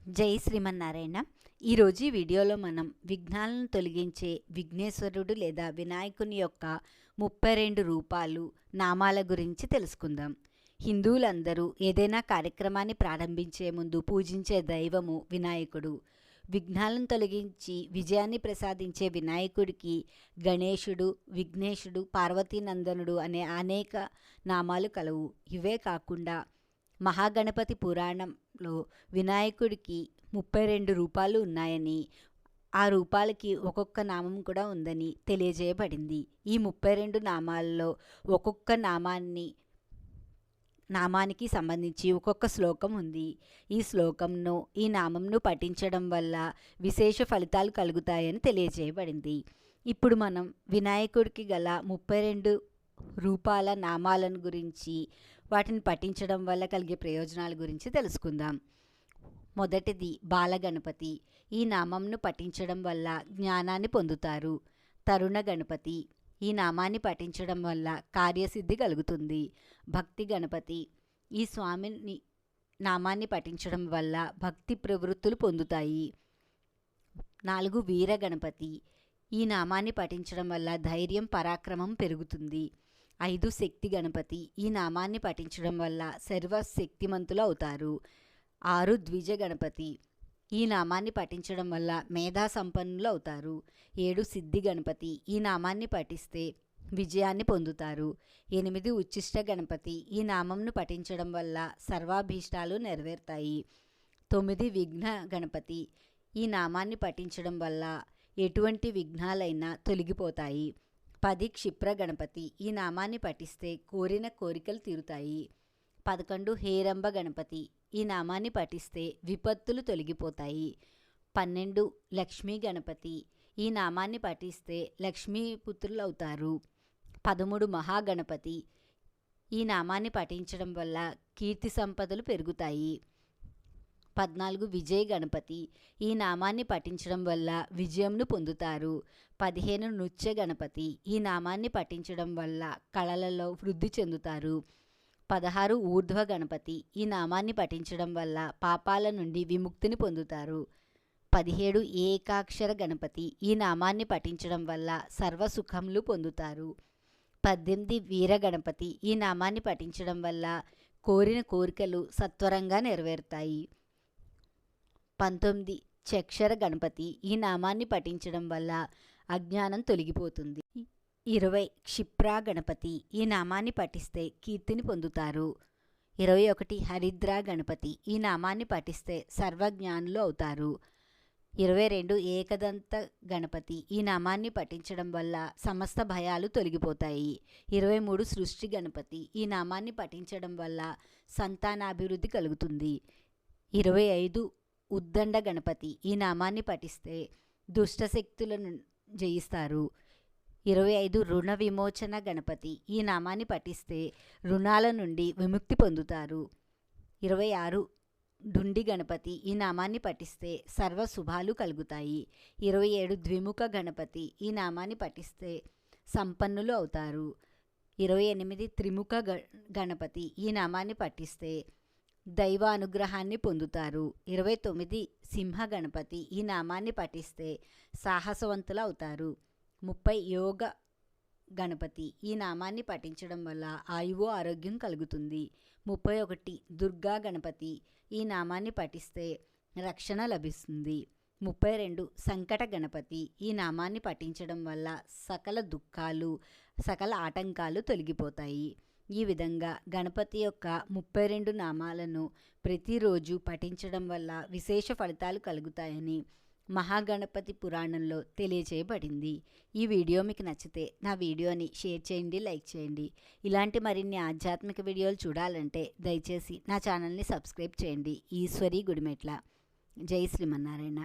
జై శ్రీమన్నారాయణ. ఈరోజు ఈ వీడియోలో మనం విఘ్నాలను తొలగించే విఘ్నేశ్వరుడు లేదా వినాయకుని యొక్క 32 రూపాలు నామాల గురించి తెలుసుకుందాం. హిందువులందరూ ఏదైనా కార్యక్రమాన్ని ప్రారంభించే ముందు పూజించే దైవము వినాయకుడు. విఘ్నాలను తొలగించి విజయాన్ని ప్రసాదించే వినాయకుడికి గణేశుడు, విఘ్నేశుడు, పార్వతీనందనుడు అనే అనేక నామాలు కలవు. ఇవే కాకుండా మహాగణపతి పురాణంలో వినాయకుడికి 32 రూపాలు ఉన్నాయని, ఆ రూపాలకి ఒక్కొక్క నామం కూడా ఉందని తెలియజేయబడింది. ఈ 32 నామాల్లో ఒక్కొక్క నామానికి సంబంధించి ఒక్కొక్క శ్లోకం ఉంది. ఈ నామంను పఠించడం వల్ల విశేష ఫలితాలు కలుగుతాయని తెలియజేయబడింది. ఇప్పుడు మనం వినాయకుడికి గల 32 రూపాల నామాలను గురించి, వాటిని పఠించడం వల్ల కలిగే ప్రయోజనాల గురించి తెలుసుకుందాం. మొదటిది బాలగణపతి. ఈ నామంను పఠించడం వల్ల జ్ఞానాన్ని పొందుతారు. తరుణ గణపతి. ఈ నామాన్ని పఠించడం వల్ల కార్యసిద్ధి కలుగుతుంది. భక్తి గణపతి. ఈ స్వామిని నామాన్ని పఠించడం వల్ల భక్తి ప్రవృత్తులు పొందుతాయి. 4 వీర గణపతి. ఈ నామాన్ని పఠించడం వల్ల ధైర్యం, పరాక్రమం పెరుగుతుంది. 5 శక్తి గణపతి. ఈ నామాన్ని పఠించడం వల్ల సర్వశక్తిమంతులు అవుతారు. 6 ద్విజ గణపతి. ఈ నామాన్ని పఠించడం వల్ల మేధా సంపన్నులు అవుతారు. 7 సిద్ధి గణపతి. ఈ నామాన్ని పఠిస్తే విజయాన్ని పొందుతారు. 8 ఉచ్చిష్ట గణపతి. ఈ నామంను పఠించడం వల్ల సర్వాభీష్టాలు నెరవేరుతాయి. 9 విఘ్న గణపతి. ఈ నామాన్ని పఠించడం వల్ల ఎటువంటి విఘ్నాలైనా తొలగిపోతాయి. 10 క్షిప్ర గణపతి. ఈ నామాన్ని పఠిస్తే కోరిన కోరికలు తీరుతాయి. 11 హేరంబ గణపతి. ఈ నామాన్ని పఠిస్తే విపత్తులు తొలగిపోతాయి. 12 లక్ష్మీ గణపతి. ఈ నామాన్ని పఠిస్తే లక్ష్మీపుత్రులు అవుతారు. 13 మహాగణపతి. ఈ నామాన్ని పఠించడం వల్ల కీర్తి సంపదలు పెరుగుతాయి. 14 విజయ గణపతి. ఈ నామాన్ని పఠించడం వల్ల విజయంను పొందుతారు. 15 నృత్య గణపతి. ఈ నామాన్ని పఠించడం వల్ల కళలలో వృద్ధి చెందుతారు. 16 ఊర్ధ్వ గణపతి. ఈ నామాన్ని పఠించడం వల్ల పాపాల నుండి విముక్తిని పొందుతారు. 17 ఏకాక్షర గణపతి. ఈ నామాన్ని పఠించడం వల్ల సర్వసుఖములు పొందుతారు. 18 వీర గణపతి. ఈ నామాన్ని పఠించడం వల్ల కోరిన కోరికలు సత్వరంగా నెరవేరుతాయి. 19 చక్షర గణపతి. ఈ నామాన్ని పఠించడం వల్ల అజ్ఞానం తొలగిపోతుంది. 20 క్షిప్రా గణపతి. ఈ నామాన్ని పఠిస్తే కీర్తిని పొందుతారు. 21 హరిద్రా గణపతి. ఈ నామాన్ని పఠిస్తే సర్వజ్ఞానులు అవుతారు. 22 ఏకదంత గణపతి. ఈ నామాన్ని పఠించడం వల్ల సమస్త భయాలు తొలగిపోతాయి. 23 సృష్టి గణపతి. ఈ నామాన్ని పఠించడం వల్ల సంతానాభివృద్ధి కలుగుతుంది. 25 ఉద్దండ గణపతి. ఈ నామాన్ని పఠిస్తే దుష్టశక్తులను జయిస్తారు. 25 రుణ విమోచన గణపతి. ఈ నామాన్ని పఠిస్తే రుణాల నుండి విముక్తి పొందుతారు. 26 డుండి గణపతి. ఈ నామాన్ని పఠిస్తే సర్వ శుభాలు కలుగుతాయి. 27 ద్విముఖ గణపతి. ఈ నామాన్ని పఠిస్తే సంపన్నులు అవుతారు. 28 త్రిముఖ గణపతి. ఈ నామాన్ని పఠిస్తే దైవ అనుగ్రహాన్ని పొందుతారు. 29 సింహ గణపతి. ఈ నామాన్ని పఠిస్తే సాహసవంతులు అవుతారు. 30 యోగ గణపతి. ఈ నామాన్ని పఠించడం వల్ల ఆయువు, ఆరోగ్యం కలుగుతుంది. 31 దుర్గా గణపతి. ఈ నామాన్ని పఠిస్తే రక్షణ లభిస్తుంది. 32 సంకట గణపతి. ఈ నామాన్ని పఠించడం వల్ల సకల దుఃఖాలు, సకల ఆటంకాలు తొలగిపోతాయి. ఈ విధంగా గణపతి యొక్క 32 నామాలను ప్రతిరోజు పఠించడం వల్ల విశేష ఫలితాలు కలుగుతాయని మహాగణపతి పురాణంలో తెలియచేయబడింది. ఈ వీడియో మీకు నచ్చితే నా వీడియోని షేర్ చేయండి, లైక్ చేయండి. ఇలాంటి మరిన్ని ఆధ్యాత్మిక వీడియోలు చూడాలంటే దయచేసి నా ఛానల్ని సబ్స్క్రైబ్ చేయండి. ఈశ్వరి గుడిమెట్ల. జై శ్రీమన్నారాయణ.